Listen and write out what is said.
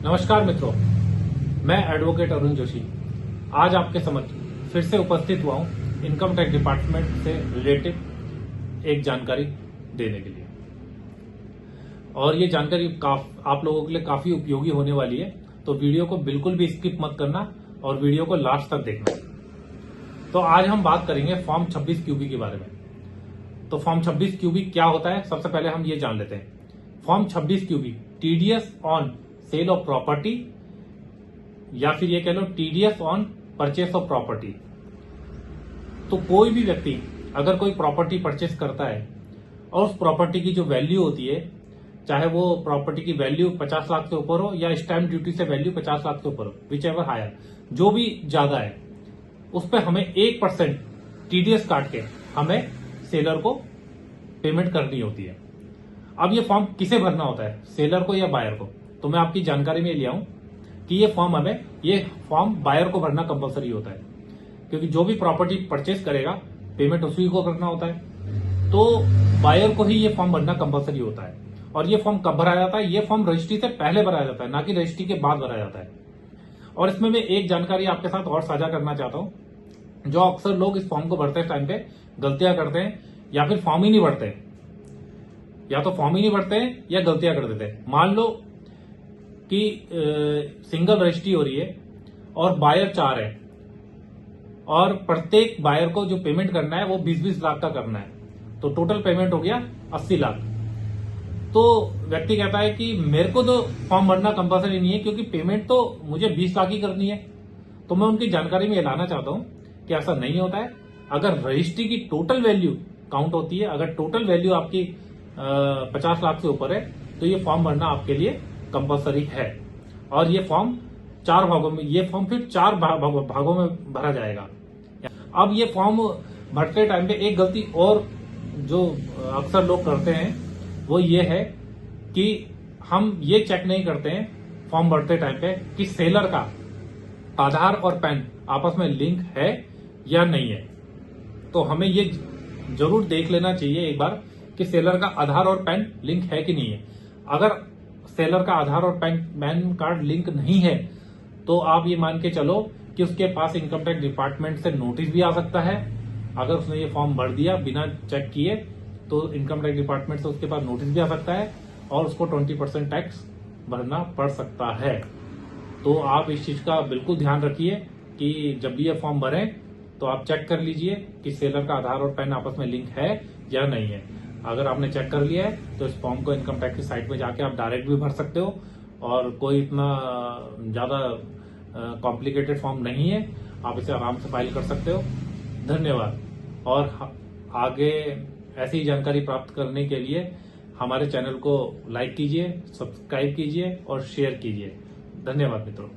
नमस्कार मित्रों, मैं एडवोकेट अरुण जोशी आज आपके समक्ष फिर से उपस्थित हुआ हूं इनकम टैक्स डिपार्टमेंट से रिलेटेड एक जानकारी देने के लिए। और ये जानकारी आप लोगों के लिए काफी उपयोगी होने वाली है, तो वीडियो को बिल्कुल भी स्किप मत करना और वीडियो को लास्ट तक देखना। तो आज हम बात करेंगे फॉर्म 26 क्यूबी के बारे में। तो फॉर्म 26 क्यूबी क्या होता है, सबसे पहले हम ये जान लेते हैं। Form 26 QB TDS on sale of property या फिर ये कह लो TDS on purchase of property. तो कोई भी व्यक्ति अगर कोई प्रॉपर्टी परचेस करता है और उस प्रॉपर्टी की जो वैल्यू होती है, चाहे वो प्रॉपर्टी की वैल्यू 50 लाख से ऊपर हो या स्टैंप ड्यूटी से वैल्यू 50 लाख से ऊपर हो, विच एवर हायर, जो भी ज्यादा है, उस पर हमें 1% टीडीएस काट के हमें सेलर को पेमेंट करनी होती है। अब ये फॉर्म किसे भरना होता है, सेलर को या बायर को? तो मैं आपकी जानकारी में लिया हूं कि ये फॉर्म बायर को भरना कंपलसरी होता है, क्योंकि जो भी प्रॉपर्टी परचेस करेगा पेमेंट उसी को करना होता है। तो बायर को ही ये फॉर्म भरना कंपलसरी होता है। और ये फॉर्म कब भरा जाता है? ये फॉर्म रजिस्ट्री से पहले भराया जाता है, ना कि रजिस्ट्री के बाद भराया जाता है। और इसमें मैं एक जानकारी आपके साथ और साझा करना चाहता हूं। जो अक्सर लोग इस फॉर्म को भरते टाइम पे गलतियां करते हैं या फिर फॉर्म ही नहीं भरते, या तो फॉर्म ही नहीं भरते हैं या गलतियां कर देते हैं। मान लो कि सिंगल रजिस्ट्री हो रही है और बायर 4 है और प्रत्येक बायर को जो पेमेंट करना है वो 20-20 लाख का करना है, तो टोटल पेमेंट हो गया 80 लाख। तो व्यक्ति कहता है कि मेरे को तो फॉर्म भरना कंपलसरी नहीं है, क्योंकि पेमेंट तो मुझे 20 लाख ही करनी है। तो मैं उनकी जानकारी में लाना चाहता हूं कि ऐसा नहीं होता है। अगर रजिस्ट्री की टोटल वैल्यू काउंट होती है, अगर टोटल वैल्यू आपकी 50 लाख से ऊपर है, तो ये फॉर्म भरना आपके लिए कंपलसरी है। और ये फॉर्म 4 भागों में, ये फॉर्म फिर 4 भागों में भरा जाएगा। अब ये फॉर्म भरते टाइम पे एक गलती और जो अक्सर लोग करते हैं वो ये है कि हम ये चेक नहीं करते हैं फॉर्म भरते टाइम पे कि सेलर का आधार और पैन आपस में लिंक है या नहीं है। तो हमें ये जरूर देख लेना चाहिए एक बार कि सेलर का आधार और पैन लिंक है कि नहीं है। अगर सेलर का आधार और पैन कार्ड लिंक नहीं है, तो आप ये मान के चलो कि उसके पास इनकम टैक्स डिपार्टमेंट से नोटिस भी आ सकता है। अगर उसने ये फॉर्म भर दिया बिना चेक किए, तो इनकम टैक्स डिपार्टमेंट से उसके पास नोटिस भी आ सकता है और उसको 20% टैक्स भरना पड़ सकता है। तो आप इस चीज का बिल्कुल ध्यान रखिए कि जब भी ये फॉर्म भरें तो आप चेक कर लीजिए कि सेलर का आधार और पैन आपस में लिंक है या नहीं है। अगर आपने चेक कर लिया है तो इस फॉर्म को इनकम टैक्स की साइट पे जाके आप डायरेक्ट भी भर सकते हो, और कोई इतना ज्यादा कॉम्प्लिकेटेड फॉर्म नहीं है, आप इसे आराम से फाइल कर सकते हो। धन्यवाद। और आगे ऐसी जानकारी प्राप्त करने के लिए हमारे चैनल को लाइक कीजिए, सब्सक्राइब कीजिए और शेयर कीजिए। धन्यवाद मित्रों।